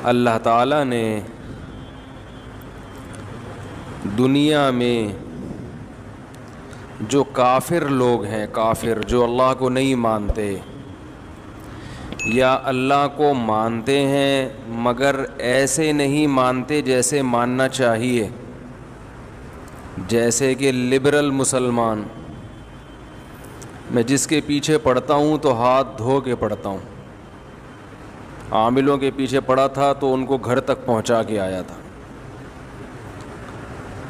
اللہ تعالیٰ نے دنیا میں جو کافر لوگ ہیں، کافر جو اللہ کو نہیں مانتے یا اللہ کو مانتے ہیں مگر ایسے نہیں مانتے جیسے ماننا چاہیے، جیسے کہ لبرل مسلمان، میں جس کے پیچھے پڑھتا ہوں تو ہاتھ دھو کے پڑھتا ہوں، عاملوں کے پیچھے پڑھا تھا تو ان کو گھر تک پہنچا کے آیا تھا،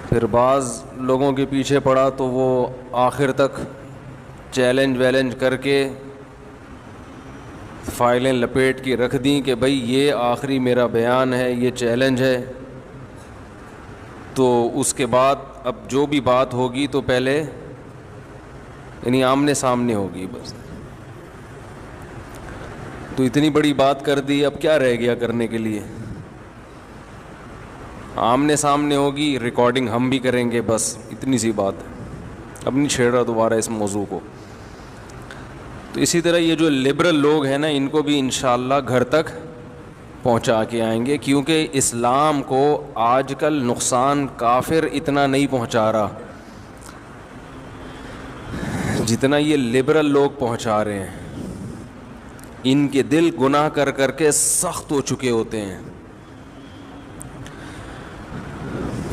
پھر بعض لوگوں کے پیچھے پڑھا تو وہ آخر تک چیلنج کر کے فائلیں لپیٹ کے رکھ دیں کہ بھئی یہ آخری میرا بیان ہے، یہ چیلنج ہے، تو اس کے بعد اب جو بھی بات ہوگی تو پہلے یعنی آمنے سامنے ہوگی بس، تو اتنی بڑی بات کر دی، اب کیا رہ گیا کرنے کے لیے؟ آمنے سامنے ہوگی، ریکارڈنگ ہم بھی کریں گے، بس اتنی سی بات ہے، اب نہیں چھیڑ رہا دوبارہ اس موضوع کو۔ تو اسی طرح یہ جو لبرل لوگ ہیں نا، ان کو بھی انشاءاللہ گھر تک پہنچا کے آئیں گے، کیونکہ اسلام کو آج کل نقصان کافر اتنا نہیں پہنچا رہا جتنا یہ لبرل لوگ پہنچا رہے ہیں۔ ان کے دل گناہ کر کر کے سخت ہو چکے ہوتے ہیں۔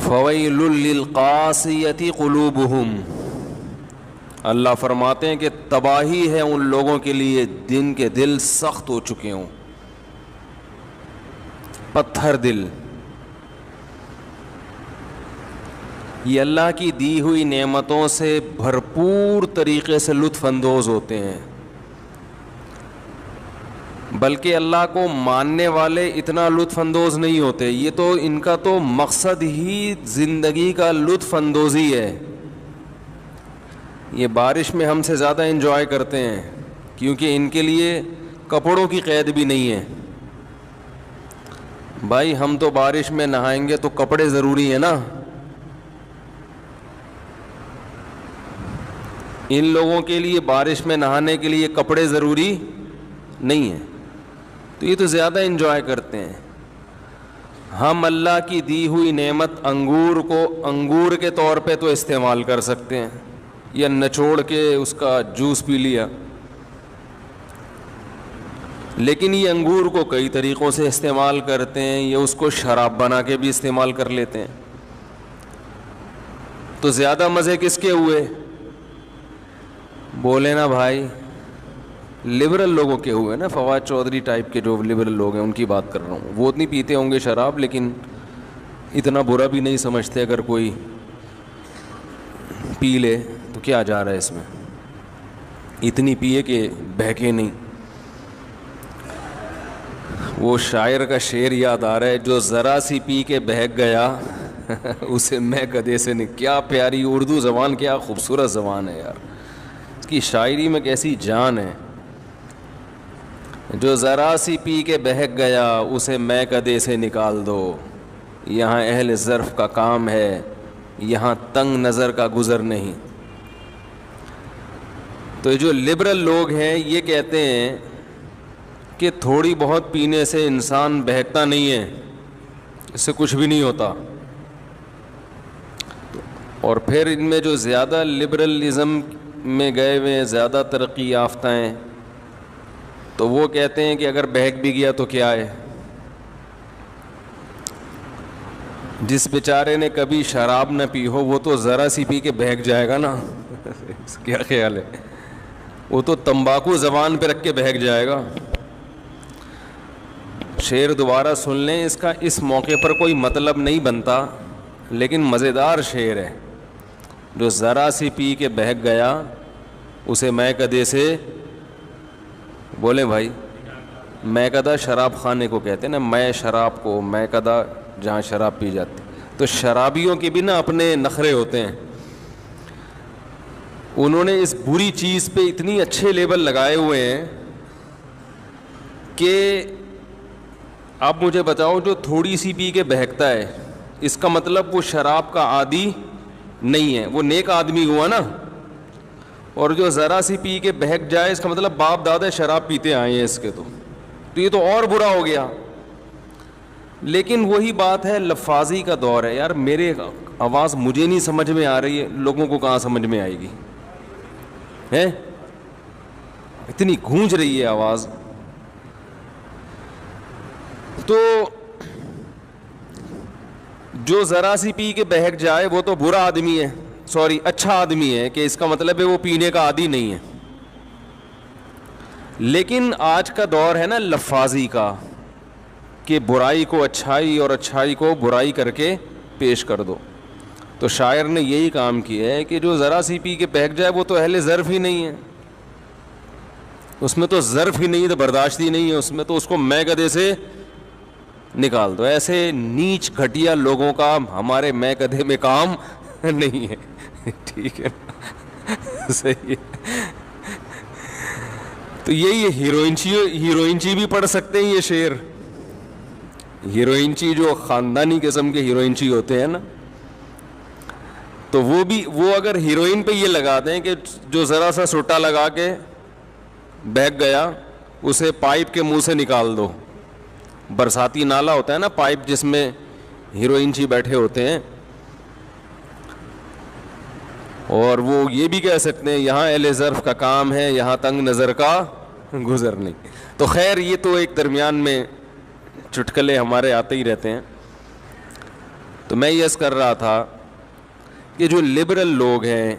فویل للقاسیۃ قلوبہم، اللہ فرماتے ہیں کہ تباہی ہے ان لوگوں کے لیے جن کے دل سخت ہو چکے ہوں، پتھر دل۔ یہ اللہ کی دی ہوئی نعمتوں سے بھرپور طریقے سے لطف اندوز ہوتے ہیں، بلکہ اللہ کو ماننے والے اتنا لطف اندوز نہیں ہوتے، یہ تو ان کا تو مقصد ہی زندگی کا لطف اندوزی ہے۔ یہ بارش میں ہم سے زیادہ انجوائے کرتے ہیں، کیونکہ ان کے لیے کپڑوں کی قید بھی نہیں ہے۔ بھائی ہم تو بارش میں نہائیں گے تو کپڑے ضروری ہیں نا، ان لوگوں کے لیے بارش میں نہانے کے لیے کپڑے ضروری نہیں ہیں، تو یہ تو زیادہ انجوائے کرتے ہیں۔ ہم اللہ کی دی ہوئی نعمت انگور کو انگور کے طور پہ تو استعمال کر سکتے ہیں، یا نچوڑ کے اس کا جوس پی لیا، لیکن یہ انگور کو کئی طریقوں سے استعمال کرتے ہیں، یہ اس کو شراب بنا کے بھی استعمال کر لیتے ہیں، تو زیادہ مزے کس کے ہوئے؟ بولے نا بھائی، لبرل لوگوں کے ہوئے نا، فواد چودھری ٹائپ کے جو لبرل لوگ ہیں ان کی بات کر رہا ہوں۔ وہ اتنی پیتے ہوں گے شراب، لیکن اتنا برا بھی نہیں سمجھتے، اگر کوئی پی لے تو کیا جا رہا ہے اس میں، اتنی پیے کہ بہکے نہیں۔ وہ شاعر کا شعر یاد آ رہا ہے، جو ذرا سی پی کے بہک گیا اسے میں گدھے سے نہیں۔ کیا پیاری اردو زبان، کیا خوبصورت زبان ہے یار، اس کی شاعری میں کیسی جان ہے۔ جو ذرا سی پی کے بہک گیا اسے میں گدھے سے نکال دو، یہاں اہل ظرف کا کام ہے، یہاں تنگ نظر کا گزر نہیں۔ تو جو لبرل لوگ ہیں یہ کہتے ہیں کہ تھوڑی بہت پینے سے انسان بہکتا نہیں ہے، اس سے کچھ بھی نہیں ہوتا۔ اور پھر ان میں جو زیادہ لبرلزم میں گئے ہوئے ہیں، زیادہ ترقی یافتہ ہیں، تو وہ کہتے ہیں کہ اگر بہک بھی گیا تو کیا ہے، جس بیچارے نے کبھی شراب نہ پی ہو وہ تو ذرا سی پی کے بہک جائے گا نا کیا خیال ہے؟ وہ تو تمباکو زبان پہ رکھ کے بہک جائے گا۔ شعر دوبارہ سن لیں، اس کا اس موقع پر کوئی مطلب نہیں بنتا، لیکن مزیدار شعر ہے۔ جو ذرا سی پی کے بہک گیا اسے میں کدے سے، بولیں بھائی، میں کدہ شراب خانے کو کہتے ہیں نا، میں شراب کو، میں کدہ جہاں شراب پی جاتی، تو شرابیوں کے بھی نا اپنے نخرے ہوتے ہیں۔ انہوں نے اس بری چیز پہ اتنی اچھے لیبل لگائے ہوئے ہیں کہ اب مجھے بتاؤ، جو تھوڑی سی پی کے بہکتا ہے اس کا مطلب وہ شراب کا عادی نہیں ہے، وہ نیک آدمی ہوا نا، اور جو ذرا سی پی کے بہک جائے اس کا مطلب باپ دادا شراب پیتے آئے ہیں اس کے، تو یہ تو اور برا ہو گیا۔ لیکن وہی بات ہے، لفاظی کا دور ہے یار. میرے آواز مجھے نہیں سمجھ میں آ رہی ہے، لوگوں کو کہاں سمجھ میں آئے گی؟ ہے اتنی گونج رہی ہے آواز. تو جو ذرا سی پی کے بہک جائے وہ تو برا آدمی ہے، سوری اچھا آدمی ہے، کہ اس کا مطلب ہے وہ پینے کا عادی نہیں ہے. لیکن آج کا دور ہے نا لفاظی کا، کہ برائی کو اچھائی اور اچھائی کو برائی کر کے پیش کر دو. تو شاعر نے یہی کام کیا ہے کہ جو ذرا سی پی کے بہک جائے وہ تو اہل ظرف ہی نہیں ہے، اس میں تو ظرف ہی نہیں ہے، تو برداشت ہی نہیں ہے اس میں، تو اس کو میں گدھے سے نکال دو. ایسے نیچ گھٹیا لوگوں کا ہمارے میں گدھے میں کام نہیں ہے. ٹھیک ہے صحیح ہے. تو یہی ہیروئنچی بھی پڑھ سکتے ہیں یہ شعر. ہیروئنچی جو خاندانی قسم کے ہیروئنچی ہوتے ہیں نا، تو وہ اگر ہیروئن پہ یہ لگا دیں کہ جو ذرا سا سوٹا لگا کے بہک گیا اسے پائپ کے منہ سے نکال دو. برساتی نالا ہوتا ہے نا پائپ جس میں ہیروئنچی بیٹھے ہوتے ہیں، اور وہ یہ بھی کہہ سکتے ہیں یہاں اہل ظرف کا کام ہے، یہاں تنگ نظر کا گزر نہیں. تو خیر یہ تو ایک درمیان میں چٹکلے ہمارے آتے ہی رہتے ہیں. تو میں یہ عرض کر رہا تھا کہ جو لبرل لوگ ہیں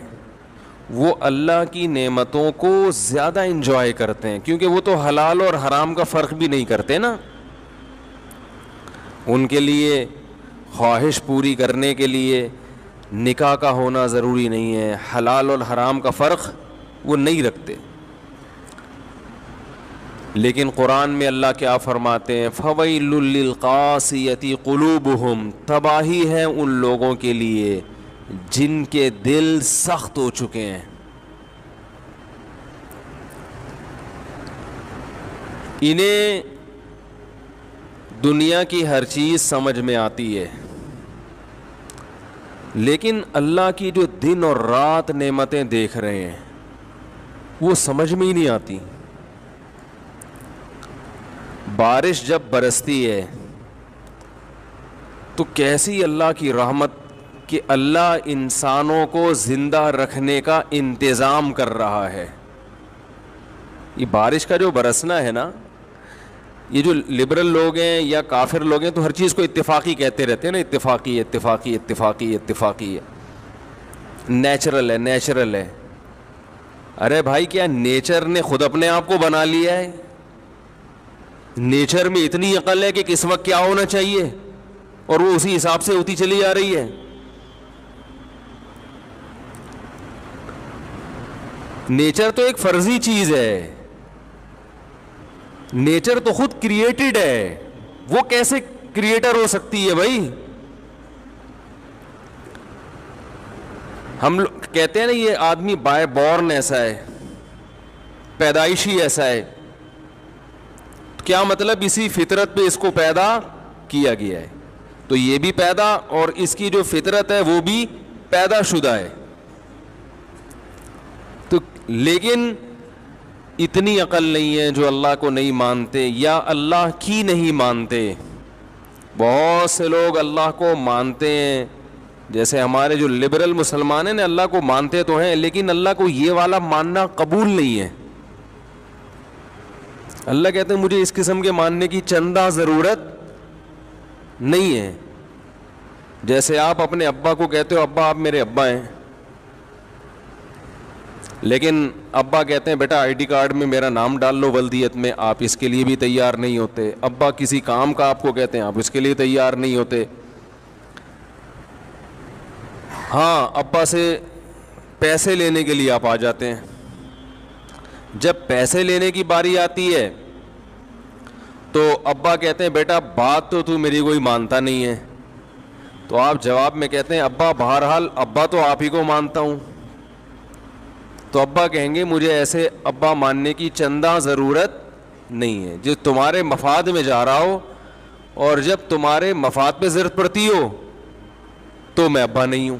وہ اللہ کی نعمتوں کو زیادہ انجوائے کرتے ہیں، کیونکہ وہ تو حلال اور حرام کا فرق بھی نہیں کرتے نا. ان کے لیے خواہش پوری کرنے کے لیے نکاح کا ہونا ضروری نہیں ہے، حلال اور حرام کا فرق وہ نہیں رکھتے. لیکن قرآن میں اللہ کیا فرماتے ہیں؟ فَوَيْلٌ لِّلْقَاسِيَةِ قُلُوبُهُمْ، تباہی ہے ان لوگوں کے لیے جن کے دل سخت ہو چکے ہیں. انہیں دنیا کی ہر چیز سمجھ میں آتی ہے، لیکن اللہ کی جو دن اور رات نعمتیں دیکھ رہے ہیں وہ سمجھ میں ہی نہیں آتی. بارش جب برستی ہے تو کیسی اللہ کی رحمت کہ اللہ انسانوں کو زندہ رکھنے کا انتظام کر رہا ہے. یہ بارش کا جو برسنا ہے نا، یہ جو لبرل لوگ ہیں یا کافر لوگ ہیں تو ہر چیز کو اتفاقی کہتے رہتے ہیں نا، اتفاقی اتفاقی اتفاقی اتفاقی ہے، نیچرل ہے نیچرل ہے. ارے بھائی کیا نیچر نے خود اپنے آپ کو بنا لیا ہے؟ نیچر میں اتنی عقل ہے کہ کس وقت کیا ہونا چاہیے اور وہ اسی حساب سے ہوتی چلی جا رہی ہے. نیچر تو ایک فرضی چیز ہے، نیچر تو خود کریٹڈ ہے، وہ کیسے کریٹر ہو سکتی ہے بھائی؟ ہم کہتے ہیں نا یہ آدمی بائی بورن ایسا ہے، پیدائشی ایسا ہے. کیا مطلب؟ اسی فطرت پہ اس کو پیدا کیا گیا ہے. تو یہ بھی پیدا، اور اس کی جو فطرت ہے وہ بھی پیدا شدہ ہے. تو لیکن اتنی عقل نہیں ہے جو اللہ کو نہیں مانتے یا اللہ کی نہیں مانتے. بہت سے لوگ اللہ کو مانتے ہیں، جیسے ہمارے جو لبرل مسلمان ہیں نا، اللہ کو مانتے تو ہیں لیکن اللہ کو یہ والا ماننا قبول نہیں ہے. اللہ کہتے ہیں مجھے اس قسم کے ماننے کی چندہ ضرورت نہیں ہے. جیسے آپ اپنے ابا کو کہتے ہو ابا آپ میرے ابا ہیں، لیکن ابا کہتے ہیں بیٹا آئی ڈی کارڈ میں میرا نام ڈال لو ولدیت میں، آپ اس کے لیے بھی تیار نہیں ہوتے. ابا کسی کام کا آپ کو کہتے ہیں، آپ اس کے لیے تیار نہیں ہوتے. ہاں ابا سے پیسے لینے کے لیے آپ آ جاتے ہیں. جب پیسے لینے کی باری آتی ہے تو ابا کہتے ہیں بیٹا بات تو میری کوئی مانتا نہیں ہے. تو آپ جواب میں کہتے ہیں ابا بہرحال ابا تو آپ ہی کو مانتا ہوں. تو ابا کہیں گے مجھے ایسے ابا ماننے کی چندہ ضرورت نہیں ہے، جو تمہارے مفاد میں جا رہا ہو، اور جب تمہارے مفاد پہ ضرورت پڑتی ہو تو میں ابا نہیں ہوں.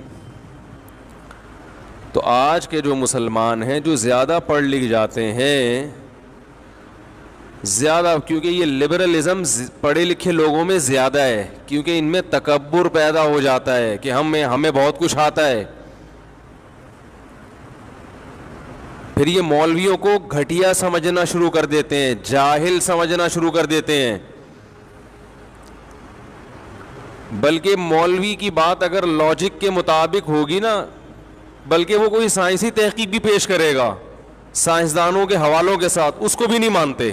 تو آج کے جو مسلمان ہیں جو زیادہ پڑھ لکھ جاتے ہیں زیادہ، کیونکہ یہ لبرلزم پڑھے لکھے لوگوں میں زیادہ ہے، کیونکہ ان میں تکبر پیدا ہو جاتا ہے کہ ہمیں بہت کچھ آتا ہے. پھر یہ مولویوں کو گھٹیا سمجھنا شروع کر دیتے ہیں، جاہل سمجھنا شروع کر دیتے ہیں. بلکہ مولوی کی بات اگر لاجک کے مطابق ہوگی نا، بلکہ وہ کوئی سائنسی تحقیق بھی پیش کرے گا سائنسدانوں کے حوالوں کے ساتھ، اس کو بھی نہیں مانتے،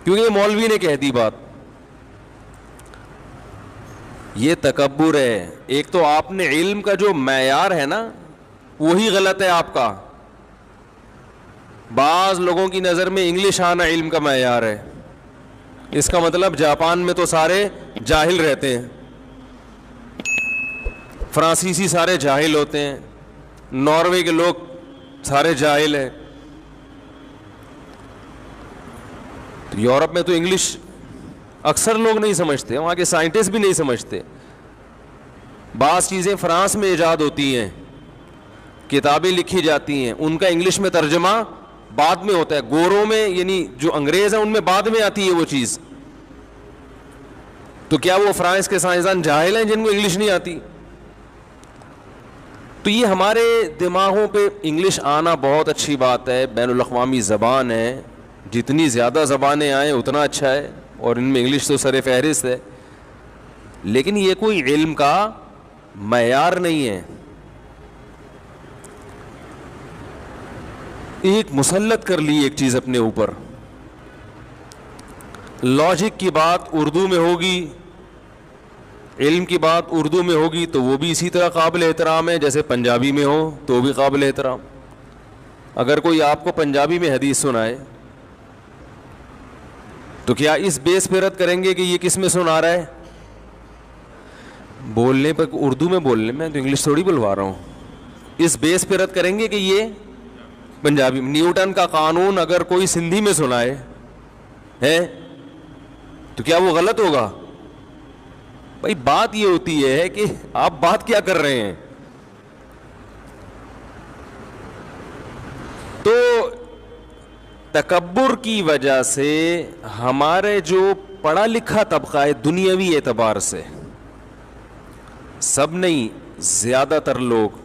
کیونکہ یہ مولوی نے کہہ دی بات. یہ تکبر ہے. ایک تو آپ نے علم کا جو معیار ہے نا وہی غلط ہے آپ کا. بعض لوگوں کی نظر میں انگلش آنا علم کا معیار ہے، اس کا مطلب جاپان میں تو سارے جاہل رہتے ہیں، فرانسیسی سارے جاہل ہوتے ہیں، ناروے کے لوگ سارے جاہل ہیں. تو یورپ میں تو انگلش اکثر لوگ نہیں سمجھتے، وہاں کے سائنٹسٹ بھی نہیں سمجھتے. بعض چیزیں فرانس میں ایجاد ہوتی ہیں، کتابیں لکھی جاتی ہیں، ان کا انگلش میں ترجمہ بعد میں ہوتا ہے. گوروں میں یعنی جو انگریز ہیں ان میں بعد میں آتی ہے وہ چیز. تو کیا وہ فرانس کے سائنسدان جاہل ہیں جن کو انگلش نہیں آتی؟ تو یہ ہمارے دماغوں پہ انگلش آنا بہت اچھی بات ہے، بین الاقوامی زبان ہے، جتنی زیادہ زبانیں آئیں اتنا اچھا ہے، اور ان میں انگلش تو سر فہرست ہے. لیکن یہ کوئی علم کا معیار نہیں ہے. ایک مسلط کر لی ایک چیز اپنے اوپر، لاجک کی بات اردو میں ہوگی، علم کی بات اردو میں ہوگی تو وہ بھی اسی طرح قابل احترام ہے جیسے پنجابی میں ہو تو بھی قابل احترام. اگر کوئی آپ کو پنجابی میں حدیث سنائے تو کیا اس بیس پہ رد کریں گے کہ یہ کس میں سنا رہا ہے؟ بولنے پر اردو میں بولنے میں تو انگلش تھوڑی بلوا رہا ہوں. اس بیس پہ رد کریں گے کہ یہ پنجابی. نیوٹن کا قانون اگر کوئی سندھی میں سنائے ہے تو کیا وہ غلط ہوگا؟ بھائی بات یہ ہوتی ہے کہ آپ بات کیا کر رہے ہیں. تو تکبر کی وجہ سے ہمارے جو پڑھا لکھا طبقہ ہے دنیاوی اعتبار سے، سب نہیں زیادہ تر لوگ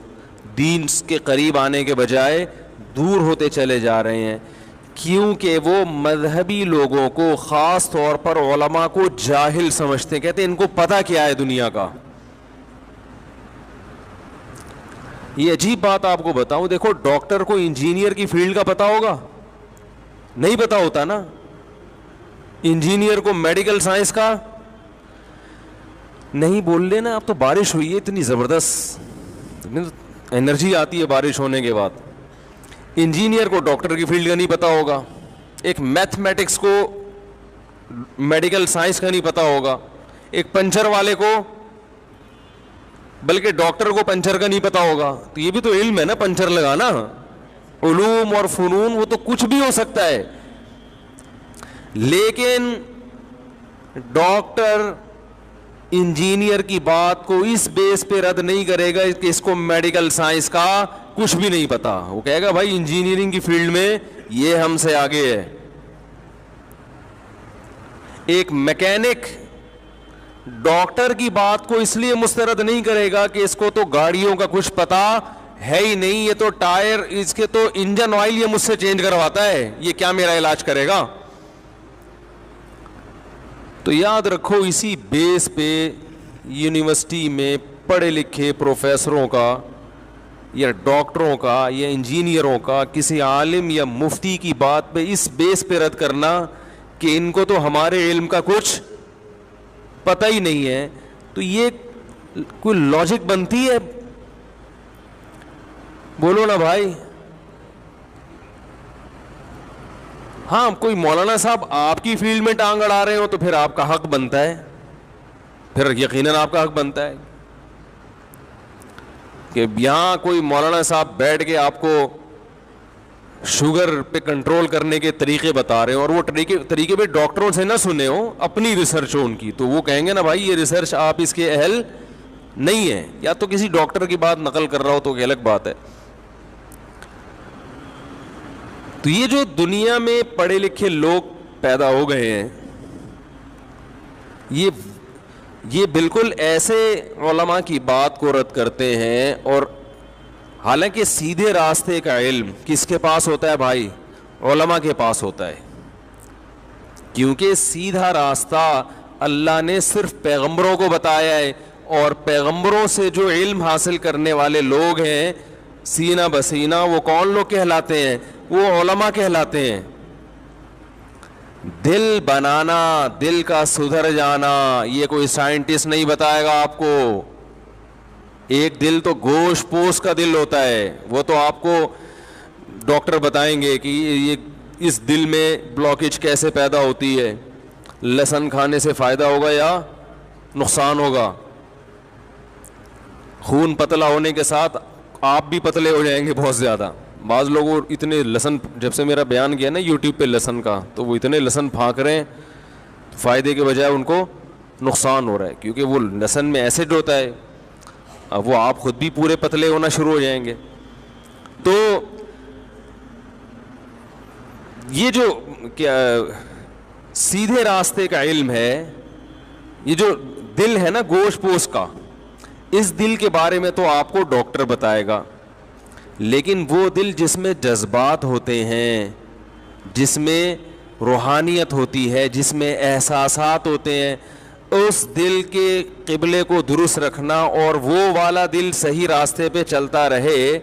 دین کے قریب آنے کے بجائے دور ہوتے چلے جا رہے ہیں، کیونکہ وہ مذہبی لوگوں کو خاص طور پر علماء کو جاہل سمجھتے ہیں. کہتے ہیں ان کو پتہ کیا ہے دنیا کا. یہ عجیب بات آپ کو بتاؤں، دیکھو ڈاکٹر کو انجینئر کی فیلڈ کا پتہ ہوگا؟ نہیں پتہ ہوتا نا. انجینئر کو میڈیکل سائنس کا نہیں. بول لینا اب تو بارش ہوئی ہے اتنی زبردست، انرجی آتی ہے بارش ہونے کے بعد. انجینئر کو ڈاکٹر کی فیلڈ کا نہیں پتا ہوگا، ایک میتھمیٹکس کو میڈیکل سائنس کا نہیں پتا ہوگا، ایک پنچر والے کو بلکہ ڈاکٹر کو پنچر کا نہیں پتا ہوگا. تو یہ بھی تو علم ہے نا، پنچر لگانا. علوم اور فنون وہ تو کچھ بھی ہو سکتا ہے، لیکن ڈاکٹر انجینئر کی بات کو اس بیس پہ رد نہیں کرے گا کہ اس کو میڈیکل سائنس کا کچھ بھی نہیں پتا. وہ کہے گا بھائی انجینئرنگ کی فیلڈ میں یہ ہم سے آگے ہے. ایک میکینک ڈاکٹر کی بات کو اس لیے مسترد نہیں کرے گا کہ اس کو تو گاڑیوں کا کچھ پتا ہے ہی نہیں، یہ تو ٹائر، اس کے تو انجن آئل یہ مجھ سے چینج کرواتا ہے، یہ کیا میرا علاج کرے گا. تو یاد رکھو اسی بیس پہ یونیورسٹی میں پڑھے لکھے پروفیسروں کا یا ڈاکٹروں کا یا انجینئروں کا کسی عالم یا مفتی کی بات پہ اس بیس پہ رد کرنا کہ ان کو تو ہمارے علم کا کچھ پتہ ہی نہیں ہے، تو یہ کوئی لاجک بنتی ہے؟ بولو نا بھائی. ہاں کوئی مولانا صاحب آپ کی فیلڈ میں ٹانگ اڑا رہے ہو تو پھر آپ کا حق بنتا ہے، پھر یقیناً آپ کا حق بنتا ہے کہ یہاں کوئی مولانا صاحب بیٹھ کے آپ کو شوگر پہ کنٹرول کرنے کے طریقے بتا رہے ہوں اور وہ طریقے پہ ڈاکٹروں سے نہ سنے ہو، اپنی ریسرچ ہو ان کی، تو وہ کہیں گے نا بھائی یہ ریسرچ آپ اس کے اہل نہیں ہیں، یا تو کسی ڈاکٹر کی بات نقل کر رہا ہو تو ایک الگ بات ہے. تو یہ جو دنیا میں پڑھے لکھے لوگ پیدا ہو گئے ہیں، یہ بالکل ایسے علماء کی بات کو رد کرتے ہیں، اور حالانکہ سیدھے راستے کا علم کس کے پاس ہوتا ہے بھائی؟ علماء کے پاس ہوتا ہے، کیونکہ سیدھا راستہ اللہ نے صرف پیغمبروں کو بتایا ہے، اور پیغمبروں سے جو علم حاصل کرنے والے لوگ ہیں سینہ بسینہ، وہ کون لوگ کہلاتے ہیں؟ وہ علماء کہلاتے ہیں۔ دل بنانا، دل کا سدھر جانا، یہ کوئی سائنٹسٹ نہیں بتائے گا آپ کو۔ ایک دل تو گوشت پوش کا دل ہوتا ہے، وہ تو آپ کو ڈاکٹر بتائیں گے کہ یہ اس دل میں بلاکیج کیسے پیدا ہوتی ہے، لہسن کھانے سے فائدہ ہوگا یا نقصان ہوگا۔ خون پتلا ہونے کے ساتھ آپ بھی پتلے ہو جائیں گے بہت زیادہ۔ بعض لوگوں اتنے لہسن، جب سے میرا بیان کیا نا یوٹیوب پہ لہسن کا، تو وہ اتنے لہسن پھانک رہے ہیں، فائدے کے بجائے ان کو نقصان ہو رہا ہے، کیونکہ وہ لہسن میں ایسڈ ہوتا ہے، اب وہ آپ خود بھی پورے پتلے ہونا شروع ہو جائیں گے۔ تو یہ جو کیا سیدھے راستے کا علم ہے، یہ جو دل ہے نا گوشت پوش کا، اس دل کے بارے میں تو آپ کو ڈاکٹر بتائے گا، لیکن وہ دل جس میں جذبات ہوتے ہیں، جس میں روحانیت ہوتی ہے، جس میں احساسات ہوتے ہیں، اس دل کے قبلے کو درست رکھنا اور وہ والا دل صحیح راستے پہ چلتا رہے،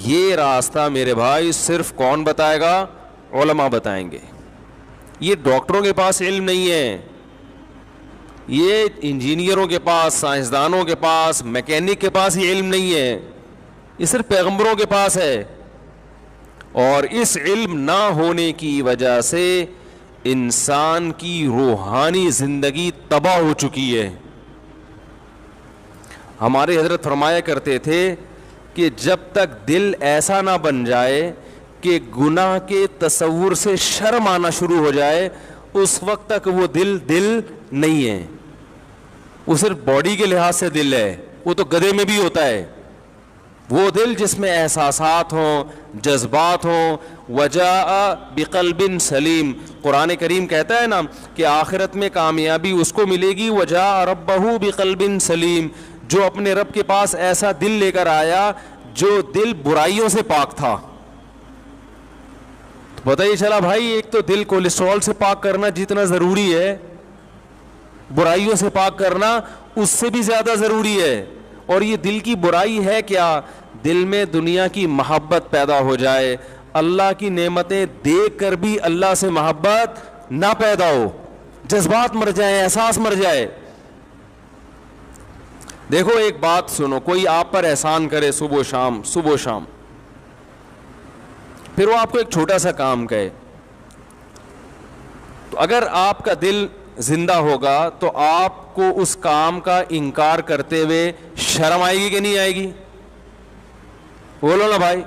یہ راستہ میرے بھائی صرف کون بتائے گا؟ علماء بتائیں گے۔ یہ ڈاکٹروں کے پاس علم نہیں ہے، یہ انجینئروں کے پاس، سائنسدانوں کے پاس، میکینک کے پاس یہ علم نہیں ہے، یہ صرف پیغمبروں کے پاس ہے۔ اور اس علم نہ ہونے کی وجہ سے انسان کی روحانی زندگی تباہ ہو چکی ہے۔ ہمارے حضرت فرمایا کرتے تھے کہ جب تک دل ایسا نہ بن جائے کہ گناہ کے تصور سے شرم آنا شروع ہو جائے، اس وقت تک وہ دل نہیں ہے، وہ صرف باڈی کے لحاظ سے دل ہے، وہ تو گدھے میں بھی ہوتا ہے۔ وہ دل جس میں احساسات ہوں، جذبات ہوں، وجاء بقلب سلیم، قرآن کریم کہتا ہے نا کہ آخرت میں کامیابی اس کو ملے گی، وجاء ربہ بقلب سلیم، جو اپنے رب کے پاس ایسا دل لے کر آیا جو دل برائیوں سے پاک تھا۔ تو پتہ ہی چلا بھائی، ایک تو دل کولیسٹرول سے پاک کرنا جتنا ضروری ہے، برائیوں سے پاک کرنا اس سے بھی زیادہ ضروری ہے۔ اور یہ دل کی برائی ہے کیا؟ دل میں دنیا کی محبت پیدا ہو جائے، اللہ کی نعمتیں دیکھ کر بھی اللہ سے محبت نہ پیدا ہو، جذبات مر جائیں، احساس مر جائے۔ دیکھو ایک بات سنو، کوئی آپ پر احسان کرے صبح و شام، پھر وہ آپ کو ایک چھوٹا سا کام کہے، تو اگر آپ کا دل زندہ ہوگا تو آپ کو اس کام کا انکار کرتے ہوئے شرم آئے گی کہ نہیں آئے گی؟ بولو نا بھائی۔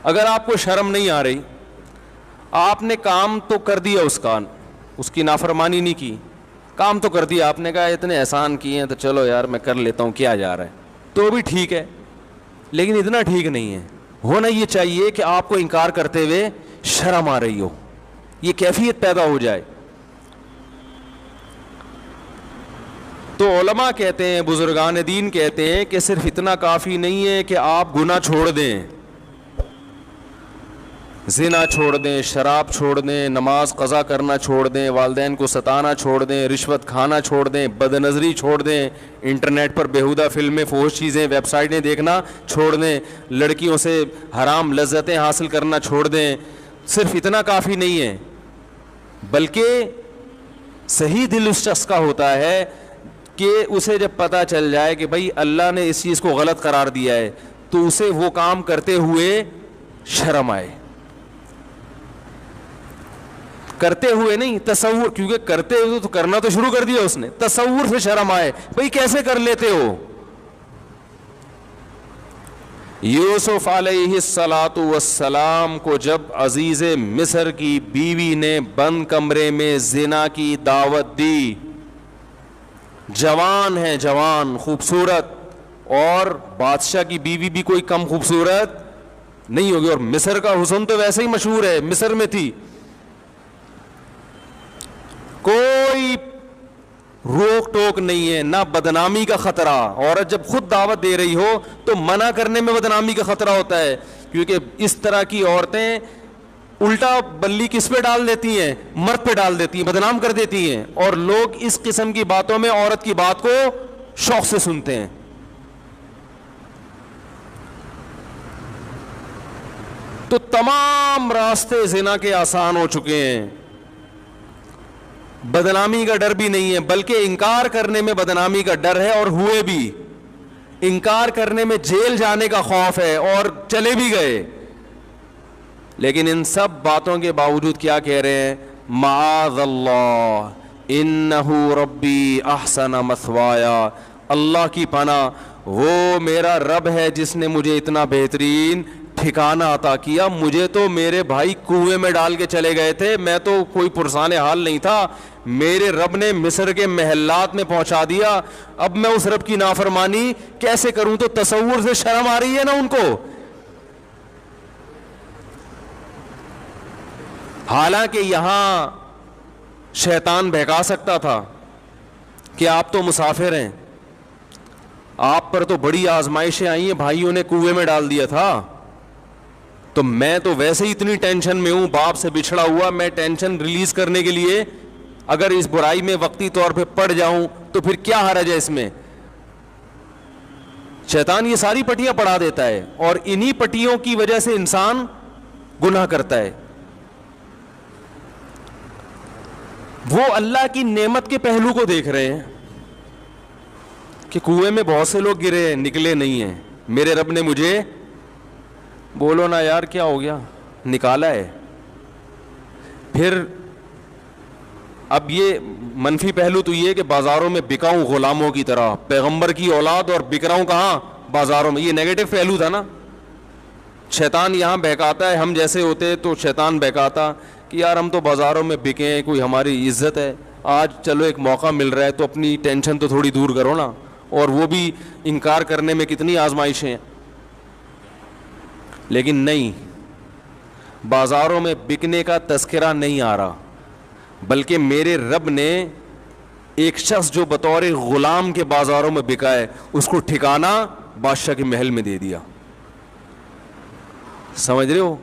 اگر آپ کو شرم نہیں آ رہی، آپ نے کام تو کر دیا، اس کی نافرمانی نہیں کی، کام تو کر دیا، آپ نے کہا اتنے احسان کیے ہیں تو چلو یار میں کر لیتا ہوں، کیا جا رہا ہے، تو بھی ٹھیک ہے، لیکن اتنا ٹھیک نہیں ہے۔ ہونا یہ چاہیے کہ آپ کو انکار کرتے ہوئے شرم آ رہی ہو، یہ کیفیت پیدا ہو جائے۔ تو علماء کہتے ہیں، بزرگان دین کہتے ہیں کہ صرف اتنا کافی نہیں ہے کہ آپ گناہ چھوڑ دیں، زنا چھوڑ دیں، شراب چھوڑ دیں، نماز قضا کرنا چھوڑ دیں، والدین کو ستانا چھوڑ دیں، رشوت کھانا چھوڑ دیں، بد نظری چھوڑ دیں، انٹرنیٹ پر بیہودہ فلمیں، فحش چیزیں، ویب سائٹیں دیکھنا چھوڑ دیں، لڑکیوں سے حرام لذتیں حاصل کرنا چھوڑ دیں۔ صرف اتنا کافی نہیں ہے، بلکہ صحیح دل اس شخص کا ہوتا ہے کہ اسے جب پتہ چل جائے کہ بھائی اللہ نے اس چیز کو غلط قرار دیا ہے، تو اسے وہ کام کرتے ہوئے شرم آئے، کرتے ہوئے نہیں، تصور، کیونکہ کرتے ہوئے تو کرنا تو شروع کر دیا اس نے، تصور سے شرم آئے، بھائی کیسے کر لیتے ہو؟ یوسف علیہ الصلاۃ والسلام کو جب عزیز مصر کی بیوی نے بند کمرے میں زنا کی دعوت دی، جوان ہے، جوان خوبصورت، اور بادشاہ کی بیوی بھی کوئی کم خوبصورت نہیں ہوگی. اور مصر کا حسن تو ویسے ہی مشہور ہے, مصر میں تھی, کوئی روک ٹوک نہیں ہے, نہ بدنامی کا خطرہ. عورت جب خود دعوت دے رہی ہو تو منع کرنے میں بدنامی کا خطرہ ہوتا ہے, کیونکہ اس طرح کی عورتیں الٹا بلی کس پہ ڈال دیتی ہیں, مرد پہ ڈال دیتی ہیں, بدنام کر دیتی ہیں, اور لوگ اس قسم کی باتوں میں عورت کی بات کو شوق سے سنتے ہیں. تو تمام راستے زنا کے آسان ہو چکے ہیں, بدنامی کا ڈر بھی نہیں ہے, بلکہ انکار کرنے میں بدنامی کا ڈر ہے, اور ہوئے بھی. انکار کرنے میں جیل جانے کا خوف ہے, اور چلے بھی گئے. لیکن ان سب باتوں کے باوجود کیا کہہ رہے ہیں, معاذ اللہ انہ ربی احسن مثوایا, اللہ کی پناہ, وہ میرا رب ہے جس نے مجھے اتنا بہترین ٹھکانہ عطا کیا. مجھے تو میرے بھائی کنویں میں ڈال کے چلے گئے تھے, میں تو کوئی پرسان حال نہیں تھا, میرے رب نے مصر کے محلات میں پہنچا دیا. اب میں اس رب کی نافرمانی کیسے کروں؟ تو تصور سے شرم آ رہی ہے نا ان کو. حالانکہ یہاں شیطان بہکا سکتا تھا کہ آپ تو مسافر ہیں, آپ پر تو بڑی آزمائشیں آئی ہیں, بھائیوں نے کنویں میں ڈال دیا تھا, تو میں تو ویسے ہی اتنی ٹینشن میں ہوں, باپ سے بچھڑا ہوا, میں ٹینشن ریلیز کرنے کے لیے اگر اس برائی میں وقتی طور پہ پڑ جاؤں تو پھر کیا حرج ہے اس میں. شیطان یہ ساری پٹیاں پڑھا دیتا ہے, اور انہی پٹیوں کی وجہ سے انسان گناہ کرتا ہے. وہ اللہ کی نعمت کے پہلو کو دیکھ رہے ہیں کہ کنویں میں بہت سے لوگ گرے ہیں, نکلے نہیں ہیں, میرے رب نے مجھے, بولو نا یار کیا ہو گیا, نکالا ہے. پھر اب یہ منفی پہلو تو یہ کہ بازاروں میں بکاؤں غلاموں کی طرح, پیغمبر کی اولاد اور بک رہا ہوں کہاں, بازاروں میں. یہ نیگیٹو پہلو تھا نا. شیطان یہاں بہکاتا ہے, ہم جیسے ہوتے تو شیطان بہکاتا کہ یار ہم تو بازاروں میں بکیں, کوئی ہماری عزت ہے, آج چلو ایک موقع مل رہا ہے تو اپنی ٹینشن تو تھوڑی دور کرو نا. اور وہ بھی انکار کرنے میں کتنی آزمائشیں ہیں. لیکن نہیں, بازاروں میں بکنے کا تذکرہ نہیں آ رہا, بلکہ میرے رب نے ایک شخص جو بطور غلام کے بازاروں میں بکا ہے اس کو ٹھکانہ بادشاہ کے محل میں دے دیا. سمجھ رہے ہو؟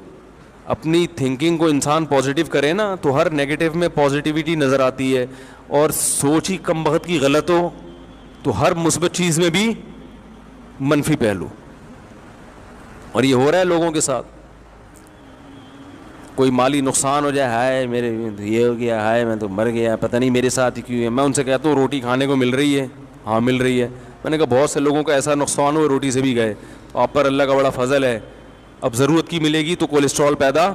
اپنی تھنکنگ کو انسان پازیٹیو کرے نا تو ہر نیگیٹو میں پازیٹیوٹی نظر آتی ہے, اور سوچ ہی کم بخت کی غلط ہو تو ہر مثبت چیز میں بھی منفی پہلو. اور یہ ہو رہا ہے لوگوں کے ساتھ. کوئی مالی نقصان ہو جائے, ہائے میرے یہ ہو گیا, ہائے میں تو مر گیا, پتہ نہیں میرے ساتھ ہی کیوں ہے. میں ان سے کہتا ہوں روٹی کھانے کو مل رہی ہے, ہاں مل رہی ہے. میں نے کہا بہت سے لوگوں کا ایسا نقصان ہوا روٹی سے بھی گئے, آپ پر اللہ کا بڑا فضل ہے. اب ضرورت کی ملے گی تو کولیسٹرول پیدا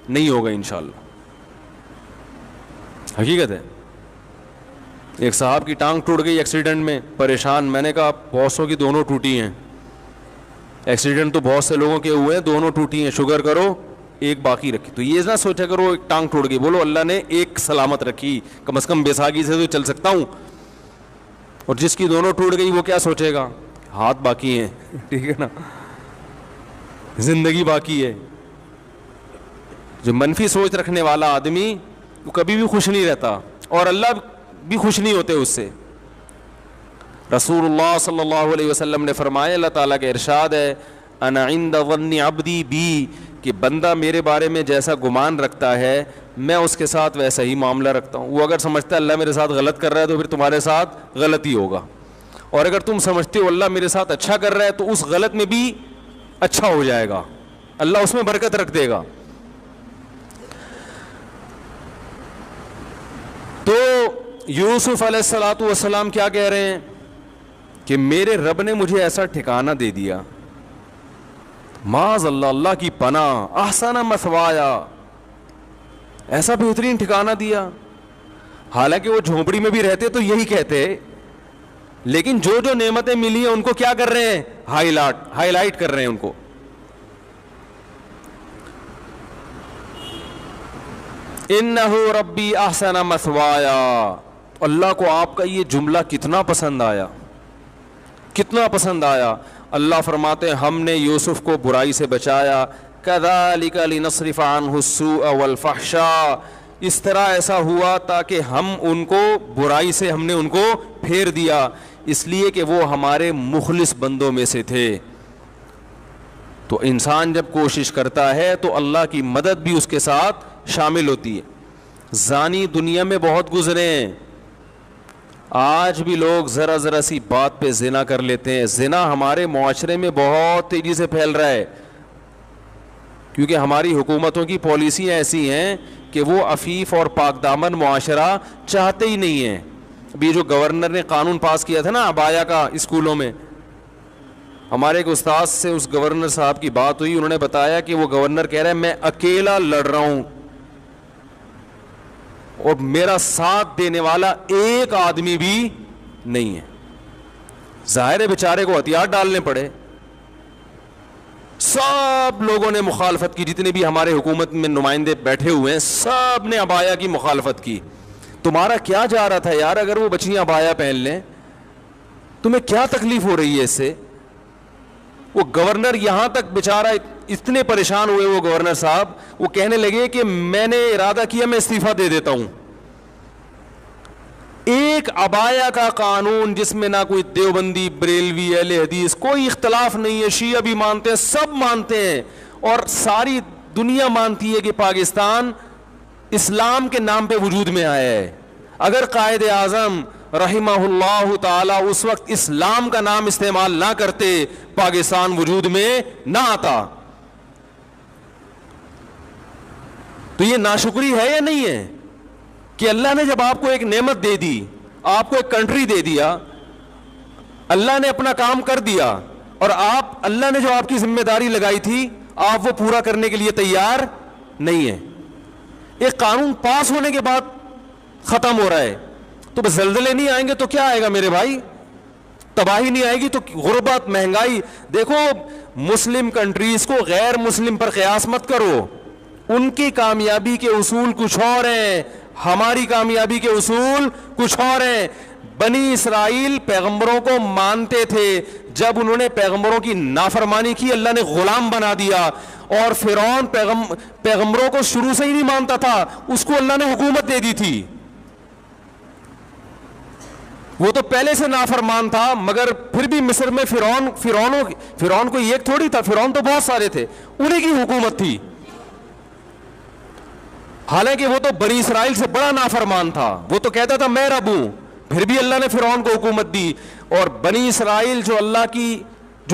نہیں ہوگا انشاءاللہ. حقیقت ہے. ایک صاحب کی ٹانگ ٹوٹ گئی ایکسیڈنٹ میں, پریشان. میں نے کہا بہت سو کی دونوں ٹوٹی ہیں, ایکسیڈنٹ تو بہت سے لوگوں کے ہوئے ہیں, دونوں ٹوٹی ہیں, شوگر کرو ایک باقی رکھی. تو یہ نہ سوچا کرو ایک ٹانگ ٹوٹ گئی, بولو اللہ نے ایک سلامت رکھی, کم از کم بیساگی سے تو چل سکتا ہوں. اور جس کی دونوں ٹوٹ گئی وہ کیا سوچے گا, ہاتھ باقی ہیں, ٹھیک ہے نا, زندگی باقی ہے. جو منفی سوچ رکھنے والا آدمی وہ کبھی بھی خوش نہیں رہتا, اور اللہ بھی خوش نہیں ہوتے اس سے. رسول اللہ صلی اللہ علیہ وسلم نے فرمایا, اللہ تعالیٰ کا ارشاد ہے, انا عند ظن عبدی بی, کہ بندہ میرے بارے میں جیسا گمان رکھتا ہے میں اس کے ساتھ ویسا ہی معاملہ رکھتا ہوں. وہ اگر سمجھتا ہے اللہ میرے ساتھ غلط کر رہا ہے تو پھر تمہارے ساتھ غلط ہی ہوگا, اور اگر تم سمجھتے ہو اللہ میرے ساتھ اچھا کر رہا ہے تو اس غلط میں بھی اچھا ہو جائے گا, اللہ اس میں برکت رکھ دے گا. تو یوسف علیہ الصلوۃ والسلام کیا کہہ رہے ہیں کہ میرے رب نے مجھے ایسا ٹھکانہ دے دیا, معاذ اللہ, اللہ کی پناہ, احسن مثوایا, ایسا بہترین ٹھکانہ دیا. حالانکہ وہ جھونپڑی میں بھی رہتے تو یہی کہتے, لیکن جو جو نعمتیں ملی ہیں ان کو کیا کر رہے ہیں, ہائی لائٹ کر رہے ہیں ان کو. انہ ربی احسن مثوایا. اللہ کو آپ کا یہ جملہ کتنا پسند آیا, کتنا پسند آیا. اللہ فرماتے ہیں ہم نے یوسف کو برائی سے بچایا. کذالک لنصرف عنہ السوء والفحشاء, اس طرح ایسا ہوا تاکہ ہم ان کو برائی سے ہم نے ان کو پھیر دیا, اس لیے کہ وہ ہمارے مخلص بندوں میں سے تھے. تو انسان جب کوشش کرتا ہے تو اللہ کی مدد بھی اس کے ساتھ شامل ہوتی ہے. زانی دنیا میں بہت گزرے ہیں, آج بھی لوگ ذرا ذرا سی بات پہ زنا کر لیتے ہیں. زنا ہمارے معاشرے میں بہت تیزی سے پھیل رہا ہے, کیونکہ ہماری حکومتوں کی پالیسیاں ایسی ہیں کہ وہ عفیف اور پاک دامن معاشرہ چاہتے ہی نہیں ہیں. ابھی جو گورنر نے قانون پاس کیا تھا نا عبایا کا اسکولوں میں, ہمارے ایک استاد سے اس گورنر صاحب کی بات ہوئی, انہوں نے بتایا کہ وہ گورنر کہہ رہا ہے میں اکیلا لڑ رہا ہوں اور میرا ساتھ دینے والا ایک آدمی بھی نہیں ہے. ظاہر ہے بیچارے کو ہتھیار ڈالنے پڑے. سب لوگوں نے مخالفت کی, جتنے بھی ہمارے حکومت میں نمائندے بیٹھے ہوئے ہیں سب نے عبایا کی مخالفت کی. تمہارا کیا جا رہا تھا یار, اگر وہ بچیاں عبایا پہن لیں تمہیں کیا تکلیف ہو رہی ہے اس سے؟ وہ گورنر یہاں تک بیچارہ اتنے پریشان ہوئے, وہ گورنر صاحب وہ کہنے لگے کہ میں نے ارادہ کیا میں استعفیٰ دے دیتا ہوں. ایک عبایا کا قانون جس میں نہ کوئی دیوبندی بریلوی اہل حدیث کوئی اختلاف نہیں ہے, شیعہ بھی مانتے ہیں, سب مانتے ہیں, اور ساری دنیا مانتی ہے کہ پاکستان اسلام کے نام پہ وجود میں آیا ہے. اگر قائد اعظم رحمہ اللہ تعالی اس وقت اسلام کا نام استعمال نہ کرتے پاکستان وجود میں نہ آتا. تو یہ ناشکری ہے یا نہیں ہے کہ اللہ نے جب آپ کو ایک نعمت دے دی, آپ کو ایک کنٹری دے دیا, اللہ نے اپنا کام کر دیا, اور آپ اللہ نے جو آپ کی ذمہ داری لگائی تھی آپ وہ پورا کرنے کے لیے تیار نہیں ہیں. ایک قانون پاس ہونے کے بعد ختم ہو رہا ہے, تو بس زلزلے نہیں آئیں گے تو کیا آئے گا میرے بھائی؟ تباہی نہیں آئے گی تو غربت, مہنگائی. دیکھو مسلم کنٹریز کو غیر مسلم پر قیاس مت کرو, ان کی کامیابی کے اصول کچھ اور ہیں, ہماری کامیابی کے اصول کچھ اور ہیں. بنی اسرائیل پیغمبروں کو مانتے تھے, جب انہوں نے پیغمبروں کی نافرمانی کی اللہ نے غلام بنا دیا, اور فرعون پیغمبروں کو شروع سے ہی نہیں مانتا تھا, اس کو اللہ نے حکومت دے دی تھی. وہ تو پہلے سے نافرمان تھا, مگر پھر بھی مصر میں فرعون کو ایک تھوڑی تھا, فرعون تو بہت سارے تھے, انہیں کی حکومت تھی. حالانکہ وہ تو بنی اسرائیل سے بڑا نافرمان تھا, وہ تو کہتا تھا میں رب ہوں, پھر بھی اللہ نے فرعون کو حکومت دی. اور بنی اسرائیل جو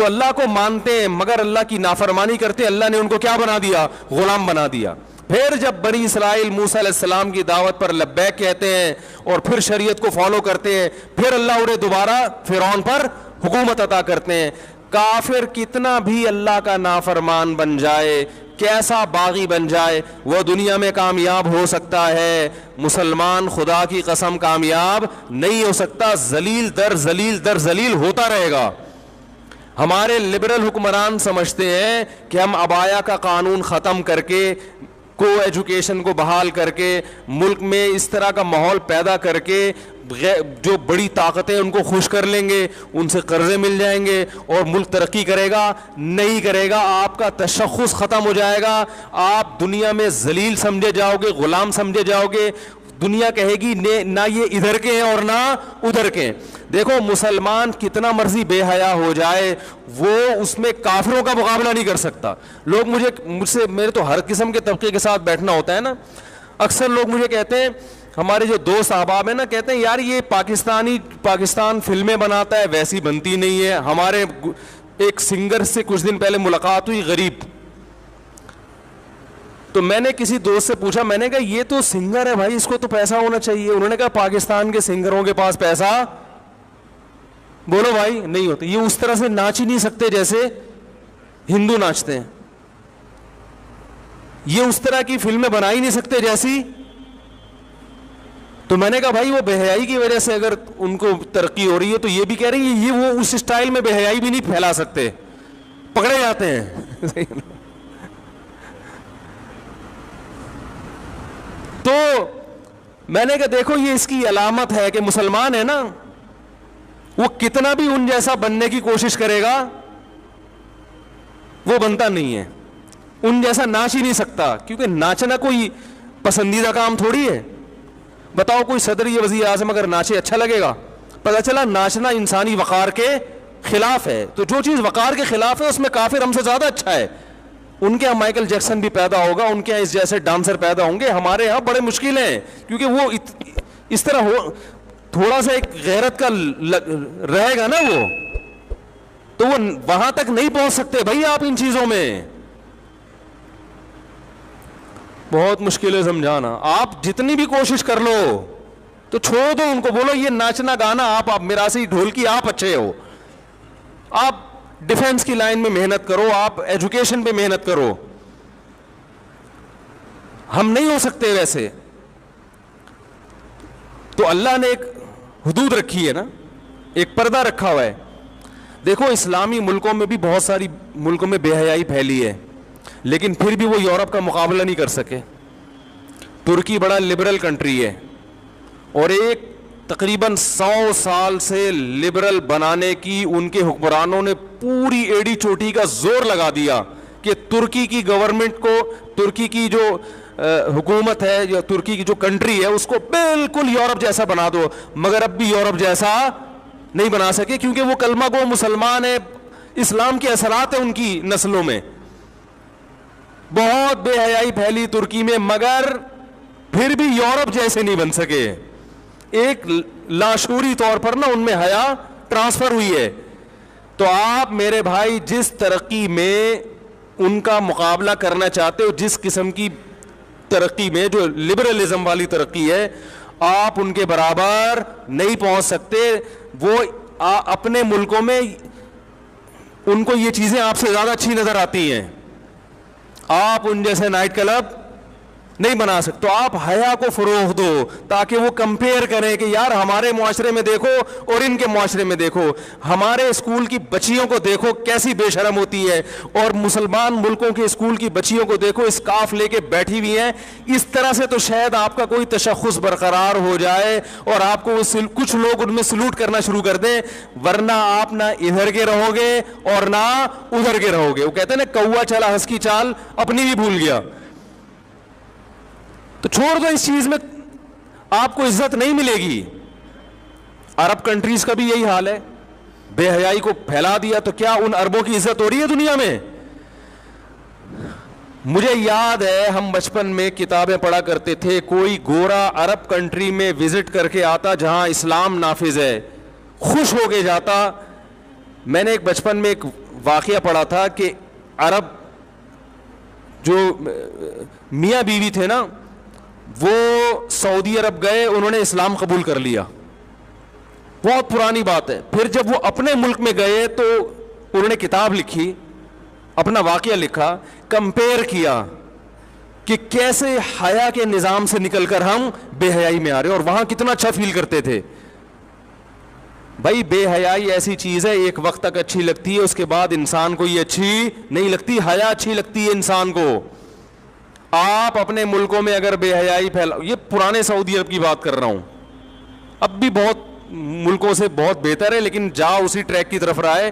اللہ کو مانتے ہیں مگر اللہ کی نافرمانی کرتے ہیں, اللہ نے ان کو کیا بنا دیا؟ غلام بنا دیا. پھر جب بنی اسرائیل موسیٰ علیہ السلام کی دعوت پر لبیک کہتے ہیں اور پھر شریعت کو فالو کرتے ہیں, پھر اللہ انہیں دوبارہ فرعون پر حکومت عطا کرتے ہیں. کافر کتنا بھی اللہ کا نافرمان بن جائے, کیسا باغی بن جائے, وہ دنیا میں کامیاب ہو سکتا ہے, مسلمان خدا کی قسم کامیاب نہیں ہو سکتا. ذلیل در ذلیل در ذلیل ہوتا رہے گا. ہمارے لبرل حکمران سمجھتے ہیں کہ ہم عبایا کا قانون ختم کر کے, کو ایجوکیشن کو بحال کر کے, ملک میں اس طرح کا ماحول پیدا کر کے جو بڑی طاقتیں ان کو خوش کر لیں گے, ان سے قرضے مل جائیں گے اور ملک ترقی کرے گا. نہیں کرے گا, آپ کا تشخص ختم ہو جائے گا, آپ دنیا میں ذلیل سمجھے جاؤ گے, غلام سمجھے جاؤ گے. دنیا کہے گی نہ یہ ادھر کے ہیں اور نہ ادھر کے. دیکھو مسلمان کتنا مرضی بے حیا ہو جائے, وہ اس میں کافروں کا مقابلہ نہیں کر سکتا. لوگ مجھ سے میرے تو ہر قسم کے طبقے کے ساتھ بیٹھنا ہوتا ہے نا, اکثر لوگ مجھے کہتے ہیں, ہمارے جو دوست احباب ہیں نا, کہتے ہیں یار یہ پاکستان فلمیں بناتا ہے ویسی بنتی نہیں ہے. ہمارے ایک سنگر سے کچھ دن پہلے ملاقات ہوئی, غریب, تو میں نے کسی دوست سے پوچھا, میں نے کہا یہ تو سنگر ہے بھائی, اس کو تو پیسہ ہونا چاہیے. انہوں نے کہا پاکستان کے سنگروں کے پاس پیسہ, بولو بھائی, نہیں ہوتا. یہ اس طرح سے ناچ ہی نہیں سکتے جیسے ہندو ناچتے ہیں, یہ اس طرح کی فلمیں بنا ہی نہیں سکتے جیسی. تو میں نے کہا بھائی وہ بے حیائی کی وجہ سے اگر ان کو ترقی ہو رہی ہے تو یہ بھی کہہ رہی ہے یہ وہ اس اسٹائل میں بے حیائی بھی نہیں پھیلا سکتے, پکڑے جاتے ہیں. تو میں نے کہا دیکھو یہ اس کی علامت ہے کہ مسلمان ہے نا, وہ کتنا بھی ان جیسا بننے کی کوشش کرے گا وہ بنتا نہیں ہے, ان جیسا ناچ ہی نہیں سکتا, کیونکہ ناچنا کوئی پسندیدہ کام تھوڑی ہے. بتاؤ کوئی صدر یا وزیر اعظم اگر ناچے اچھا لگے گا؟ پتہ چلا ناچنا انسانی وقار کے خلاف ہے. تو جو چیز وقار کے خلاف ہے اس میں کافر ہم سے زیادہ اچھا ہے. ان کے یہاں مائیکل جیکسن بھی پیدا ہوگا, ان کے یہاں اس جیسے ڈانسر پیدا ہوں گے, ہمارے یہاں بڑے مشکل ہیں, کیونکہ وہ اس طرح ہو, تھوڑا سا ایک غیرت کا رہے گا نا وہ, تو وہ وہاں تک نہیں پہنچ سکتے بھائی آپ ان چیزوں میں. بہت مشکل ہے سمجھانا. آپ جتنی بھی کوشش کر لو تو چھوڑ دو ان کو, بولو یہ ناچنا گانا آپ میراثی ڈھولکی آپ اچھے ہو, آپ ڈیفنس کی لائن میں محنت کرو, آپ ایجوکیشن پہ محنت کرو. ہم نہیں ہو سکتے ویسے. تو اللہ نے ایک حدود رکھی ہے نا, ایک پردہ رکھا ہوا ہے. دیکھو اسلامی ملکوں میں بھی بہت ساری ملکوں میں بے حیائی پھیلی ہے, لیکن پھر بھی وہ یورپ کا مقابلہ نہیں کر سکے. ترکی بڑا لبرل کنٹری ہے, اور ایک تقریباً 100 سال سے لبرل بنانے کی ان کے حکمرانوں نے پوری ایڑی چوٹی کا زور لگا دیا کہ ترکی کی گورنمنٹ کو, ترکی کی جو حکومت ہے یا ترکی کی جو کنٹری ہے اس کو بالکل یورپ جیسا بنا دو, مگر اب بھی یورپ جیسا نہیں بنا سکے, کیونکہ وہ کلمہ گو مسلمان ہے, اسلام کے اثرات ہیں ان کی نسلوں میں. بہت بے حیائی پھیلی ترکی میں, مگر پھر بھی یورپ جیسے نہیں بن سکے. ایک لاشعوری طور پر نا ان میں حیا ٹرانسفر ہوئی ہے. تو آپ میرے بھائی جس ترقی میں ان کا مقابلہ کرنا چاہتے ہو, جس قسم کی ترقی میں جو لبرلزم والی ترقی ہے, آپ ان کے برابر نہیں پہنچ سکتے. وہ اپنے ملکوں میں ان کو یہ چیزیں آپ سے زیادہ اچھی نظر آتی ہیں, آپ ان جیسے نائٹ کلب نہیں بنا سکتے. تو آپ حیا کو فروغ دو تاکہ وہ کمپیئر کریں کہ یار ہمارے معاشرے میں دیکھو اور ان کے معاشرے میں دیکھو, ہمارے اسکول کی بچیوں کو دیکھو کیسی بے شرم ہوتی ہے, اور مسلمان ملکوں کے اسکول کی بچیوں کو دیکھو اسکارف لے کے بیٹھی ہوئی ہیں. اس طرح سے تو شاید آپ کا کوئی تشخص برقرار ہو جائے اور آپ کو کچھ لوگ ان میں سلوٹ کرنا شروع کر دیں, ورنہ آپ نہ ادھر کے رہو گے اور نہ ادھر کے رہو گے. وہ کہتے ہیں نا کوا چلا ہنس کی چال اپنی بھی بھول گیا. تو چھوڑ دو اس چیز میں, آپ کو عزت نہیں ملے گی. عرب کنٹریز کا بھی یہی حال ہے, بے حیائی کو پھیلا دیا تو کیا ان عربوں کی عزت ہو رہی ہے دنیا میں؟ مجھے یاد ہے ہم بچپن میں کتابیں پڑھا کرتے تھے, کوئی گورا عرب کنٹری میں وزٹ کر کے آتا جہاں اسلام نافذ ہے, خوش ہو کے جاتا. میں نے ایک بچپن میں ایک واقعہ پڑھا تھا کہ عرب جو میاں بیوی تھے نا, وہ سعودی عرب گئے, انہوں نے اسلام قبول کر لیا. بہت پرانی بات ہے. پھر جب وہ اپنے ملک میں گئے تو انہوں نے کتاب لکھی, اپنا واقعہ لکھا, کمپیئر کیا کہ کیسے حیا کے نظام سے نکل کر ہم بے حیائی میں آ رہے ہیں, اور وہاں کتنا اچھا فیل کرتے تھے. بھائی بے حیائی ایسی چیز ہے, ایک وقت تک اچھی لگتی ہے, اس کے بعد انسان کو یہ اچھی نہیں لگتی. حیا اچھی لگتی ہے انسان کو. آپ اپنے ملکوں میں اگر بے حیائی پھیلاؤ, یہ پرانے سعودی عرب کی بات کر رہا ہوں, اب بھی بہت ملکوں سے بہت بہتر ہے, لیکن جا اسی ٹریک کی طرف رہا ہے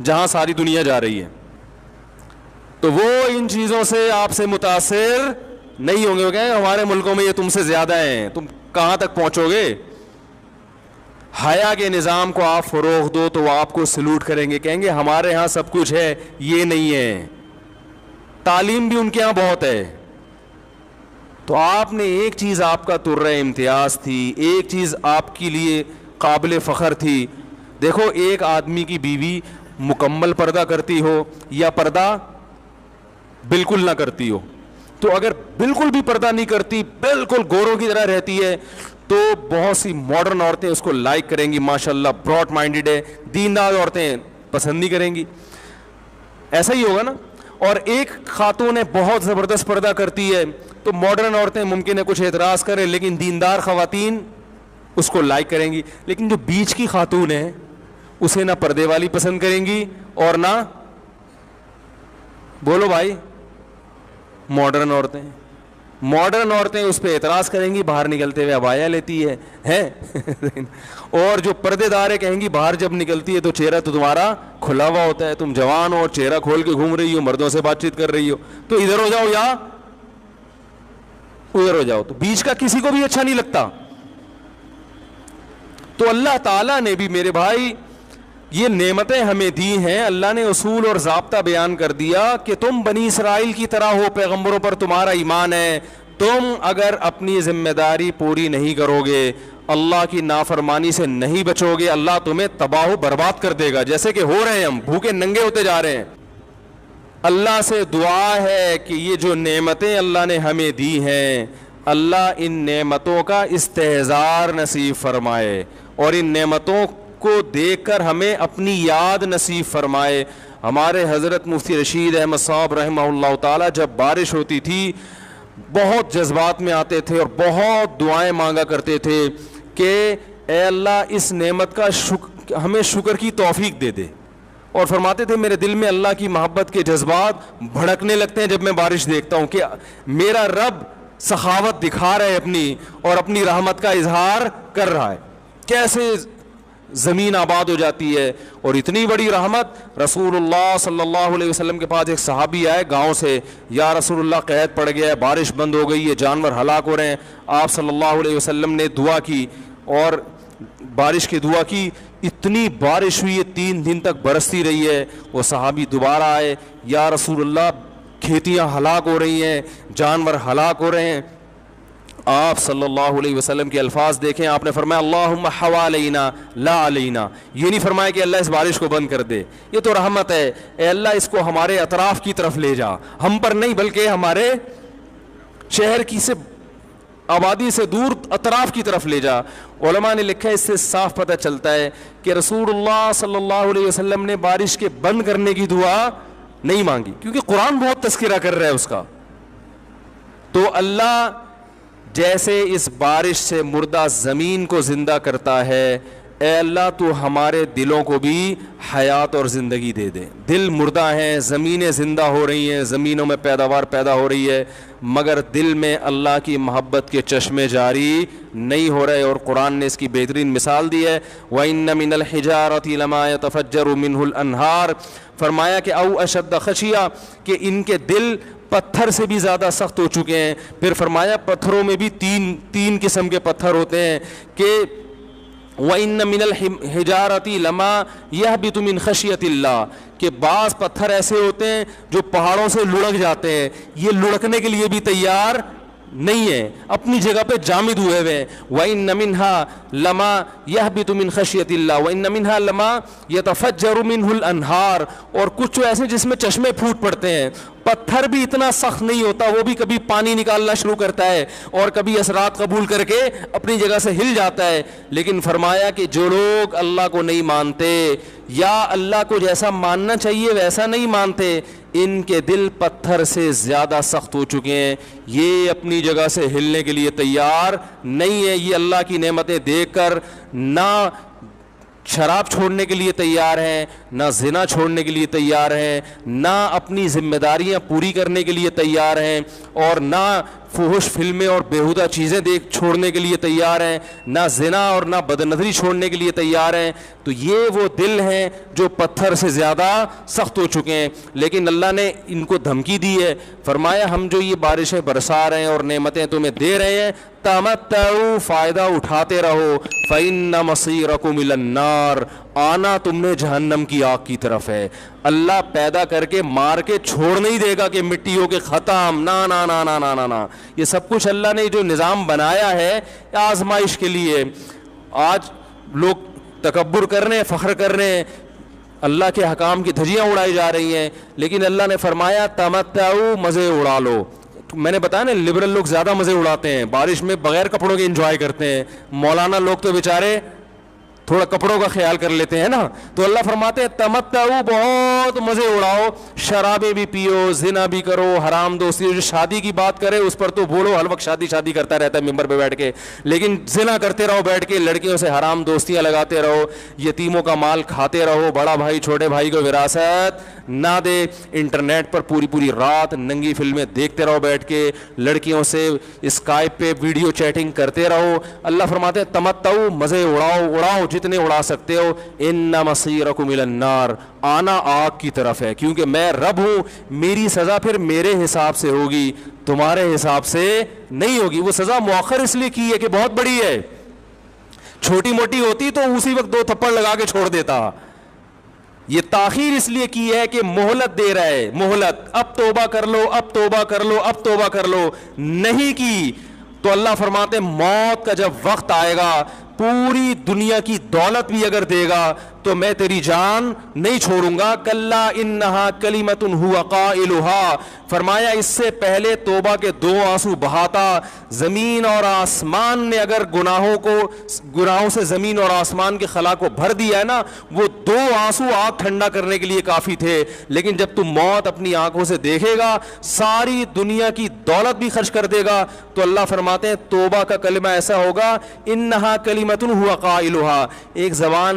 جہاں ساری دنیا جا رہی ہے. تو وہ ان چیزوں سے آپ سے متاثر نہیں ہوں گے. وہ کہیں ہمارے ملکوں میں یہ تم سے زیادہ ہیں, تم کہاں تک پہنچو گے. حیا کے نظام کو آپ فروغ دو تو وہ آپ کو سلوٹ کریں گے, کہیں گے ہمارے ہاں سب کچھ ہے, یہ نہیں ہے. تعلیم بھی ان کے ہاں بہت ہے. تو آپ نے ایک چیز آپ کا ترہ امتیاز تھی, ایک چیز آپ کے لیے قابل فخر تھی. دیکھو ایک آدمی کی بیوی مکمل پردہ کرتی ہو یا پردہ بالکل نہ کرتی ہو, تو اگر بالکل بھی پردہ نہیں کرتی, بالکل گوروں کی طرح رہتی ہے, تو بہت سی ماڈرن عورتیں اس کو لائک کریں گی, ماشاءاللہ براڈ مائنڈڈ ہے. دیندار عورتیں پسند نہیں کریں گی. ایسا ہی ہوگا نا. اور ایک خاتون بہت زبردست پردہ کرتی ہے, تو ماڈرن عورتیں ممکن ہے کچھ اعتراض کریں, لیکن دیندار خواتین اس کو لائک کریں گی. لیکن جو بیچ کی خاتون ہے اسے نہ پردے والی پسند کریں گی اور نہ, بولو بھائی, ماڈرن عورتیں. ماڈرن عورتیں اس پہ اعتراض کریں گی, باہر نکلتے ہوئے عبایا لیتی ہے اور جو پردے دار کہیں گی باہر جب نکلتی ہے تو چہرہ تو تمہارا کھلا ہوا ہوتا ہے, تم جوان ہو اور چہرہ کھول کے گھوم رہی ہو, مردوں سے بات چیت کر رہی ہو, تو ادھر ہو جاؤ یا ادھر ہو جاؤ, تو بیچ کا کسی کو بھی اچھا نہیں لگتا. تو اللہ تعالیٰ نے بھی میرے بھائی یہ نعمتیں ہمیں دی ہیں, اللہ نے اصول اور ضابطہ بیان کر دیا کہ تم بنی اسرائیل کی طرح ہو, پیغمبروں پر تمہارا ایمان ہے, تم اگر اپنی ذمہ داری پوری نہیں کرو گے, اللہ کی نافرمانی سے نہیں بچو گے, اللہ تمہیں تباہ و برباد کر دے گا, جیسے کہ ہو رہے ہیں, ہم بھوکے ننگے ہوتے جا رہے ہیں. اللہ سے دعا ہے کہ یہ جو نعمتیں اللہ نے ہمیں دی ہیں, اللہ ان نعمتوں کا استحضار نصیب فرمائے اور ان نعمتوں کو دیکھ کر ہمیں اپنی یاد نصیب فرمائے. ہمارے حضرت مفتی رشید احمد صاحب رحمہ اللہ تعالی جب بارش ہوتی تھی بہت جذبات میں آتے تھے اور بہت دعائیں مانگا کرتے تھے کہ اے اللہ اس نعمت کا ہمیں شکر کی توفیق دے دے, اور فرماتے تھے میرے دل میں اللہ کی محبت کے جذبات بھڑکنے لگتے ہیں جب میں بارش دیکھتا ہوں کہ میرا رب سخاوت دکھا رہا ہے اپنی اور اپنی رحمت کا اظہار کر رہا ہے. کیسے زمین آباد ہو جاتی ہے, اور اتنی بڑی رحمت. رسول اللہ صلی اللہ علیہ وسلم کے پاس ایک صحابی آئے گاؤں سے, یا رسول اللہ قحط پڑ گیا ہے, بارش بند ہو گئی ہے, جانور ہلاک ہو رہے ہیں. آپ صلی اللہ علیہ وسلم نے دعا کی اور بارش کی دعا کی, اتنی بارش ہوئی ہے 3 دن تک برستی رہی ہے. وہ صحابی دوبارہ آئے, یا رسول اللہ کھیتیاں ہلاک ہو رہی ہیں, جانور ہلاک ہو رہے ہیں. آپ صلی اللہ علیہ وسلم کے الفاظ دیکھیں, آپ نے فرمایا اللہم حوالینا لا علینا. یہ نہیں فرمایا کہ اللہ اس بارش کو بند کر دے, یہ تو رحمت ہے, اے اللہ اس کو ہمارے اطراف کی طرف لے جا, ہم پر نہیں بلکہ ہمارے شہر کی سے آبادی سے دور اطراف کی طرف لے جا. علماء نے لکھا ہے اس سے صاف پتہ چلتا ہے کہ رسول اللہ صلی اللہ علیہ وسلم نے بارش کے بند کرنے کی دعا نہیں مانگی, کیونکہ قرآن بہت تذکرہ کر رہا ہے اس کا. تو اللہ جیسے اس بارش سے مردہ زمین کو زندہ کرتا ہے, اے اللہ تو ہمارے دلوں کو بھی حیات اور زندگی دے دے. دل مردہ ہیں, زمینیں زندہ ہو رہی ہیں, زمینوں میں پیداوار پیدا ہو رہی ہے, مگر دل میں اللہ کی محبت کے چشمے جاری نہیں ہو رہے. اور قرآن نے اس کی بہترین مثال دی ہے, وَإِنَّ مِنَ الْحِجَارَةِ لَمَا يَتَفَجَّرُ مِنْهُ الْأَنْهَارُ. فرمایا کہ او اشد خشیہ, کہ ان کے دل پتھر سے بھی زیادہ سخت ہو چکے ہیں. پھر فرمایا پتھروں میں بھی تین قسم کے پتھر ہوتے ہیں کہ وَإِنَّ مِنَ الْحِجَارَةِ لَمَا يَهْبِطُ مِنْ خَشْيَةِ اللَّهِ, کہ بعض پتھر ایسے ہوتے ہیں جو پہاڑوں سے لڑک جاتے ہیں, یہ لڑکنے کے لیے بھی تیار نہیں ہے, اپنی جگہ پہ جامد ہوئے ہوئے ہیں. وَإِنَّ مِنْهَا لَمَا يَهْبِطُ مِنْ خَشْيَةِ اللَّهِ وَإِنَّ مِنْهَا لَمَا يَتَفَجَّرُ مِنْهُ الْأَنْهَارُ, اور کچھ ایسے جس میں چشمے پھوٹ پڑتے ہیں. پتھر بھی اتنا سخت نہیں ہوتا, وہ بھی کبھی پانی نکالنا شروع کرتا ہے اور کبھی اثرات قبول کر کے اپنی جگہ سے ہل جاتا ہے. لیکن فرمایا کہ جو لوگ اللہ کو نہیں مانتے یا اللہ کو جیسا ماننا چاہیے ویسا نہیں مانتے, ان کے دل پتھر سے زیادہ سخت ہو چکے ہیں, یہ اپنی جگہ سے ہلنے کے لیے تیار نہیں ہے. یہ اللہ کی نعمتیں دیکھ کر نہ شراب چھوڑنے کے لیے تیار ہیں, نہ زنا چھوڑنے کے لیے تیار ہیں, نہ اپنی ذمہ داریاں پوری کرنے کے لیے تیار ہیں, اور نہ فحش فلمیں اور بیہودہ چیزیں چھوڑنے کے لیے تیار ہیں, نہ زنا اور نہ بدنظری چھوڑنے کے لیے تیار ہیں. تو یہ وہ دل ہیں جو پتھر سے زیادہ سخت ہو چکے ہیں. لیکن اللہ نے ان کو دھمکی دی ہے, فرمایا ہم جو یہ بارشیں برسا رہے ہیں اور نعمتیں تمہیں دے رہے ہیں, تمتعوا, فائدہ اٹھاتے رہو, فإن مصيركم إلى النار, آنا تم نے جہنم کی آگ کی طرف ہے. اللہ پیدا کر کے مار کے چھوڑ نہیں دے گا کہ مٹی ہو کے ختم, نا نا نا نا نا نا نا. یہ سب کچھ اللہ نے جو نظام بنایا ہے آزمائش کے لیے. آج لوگ تکبر کر رہے ہیں, فخر کر رہے ہیں, اللہ کے حکام کی دھجیاں اڑائی جا رہی ہیں, لیکن اللہ نے فرمایا تمتعوا, مزے اڑا لو. میں نے بتایا نا لبرل لوگ زیادہ مزے اڑاتے ہیں, بارش میں بغیر کپڑوں کے انجوائے کرتے ہیں. مولانا لوگ تو بیچارے تھوڑا کپڑوں کا خیال کر لیتے ہیں نا. تو اللہ فرماتے ہیں تمتعو, بہت مزے اڑاؤ, شرابیں بھی پیو, زنا بھی کرو, حرام دوستی. جو شادی کی بات کرے اس پر تو بولو, ہر وقت شادی شادی کرتا رہتا ہے ممبر پہ بیٹھ کے, لیکن زنا کرتے رہو بیٹھ کے, لڑکیوں سے حرام دوستیاں لگاتے رہو, یتیموں کا مال کھاتے رہو, بڑا بھائی چھوٹے بھائی کو وراثت نہ دے, انٹرنیٹ پر پوری رات ننگی فلمیں دیکھتے رہو بیٹھ کے, لڑکیوں سے اسکائپ پہ ویڈیو چیٹنگ کرتے رہو. اللہ فرماتے ہیں تمتعو, مزے اڑاؤ جتنے اڑا سکتے ہو. ان مصیرکم الی النار, آنا آگ کی طرف ہے, کیونکہ میں رب ہوں, میری سزا پھر میرے حساب سے ہوگی, تمہارے حساب سے نہیں ہوگی. وہ سزا مؤخر اس لیے کی ہے کہ بہت بڑی ہے, چھوٹی موٹی ہوتی تو اسی وقت 2 تھپڑ لگا کے چھوڑ دیتا. یہ تاخیر اس لیے کی ہے کہ مہلت دے رہا ہے, مہلت, اب توبہ کر لو, اب توبہ کر لو, اب توبہ کر لو. نہیں کی تو اللہ فرماتے موت کا جب وقت آئے گا, پوری دنیا کی دولت بھی اگر دے گا تو میں تیری جان نہیں چھوڑوں گا. کلا انہا کلمۃ ہوا قائلھا, فرمایا اس سے پہلے توبہ کے 2 آنسو بہاتا. زمین اور آسمان نے اگر گناہوں سے زمین اور آسمان کے خلا کو بھر دیا ہے نا, وہ 2 آنسو آگ ٹھنڈا کرنے کے لیے کافی تھے. لیکن جب تم موت اپنی آنکھوں سے دیکھے گا, ساری دنیا کی دولت بھی خرچ کر دے گا, تو اللہ فرماتے ہیں توبہ کا کلمہ ایسا ہوگا, انہا کلمۃ ہوا قائلھا, ایک زبان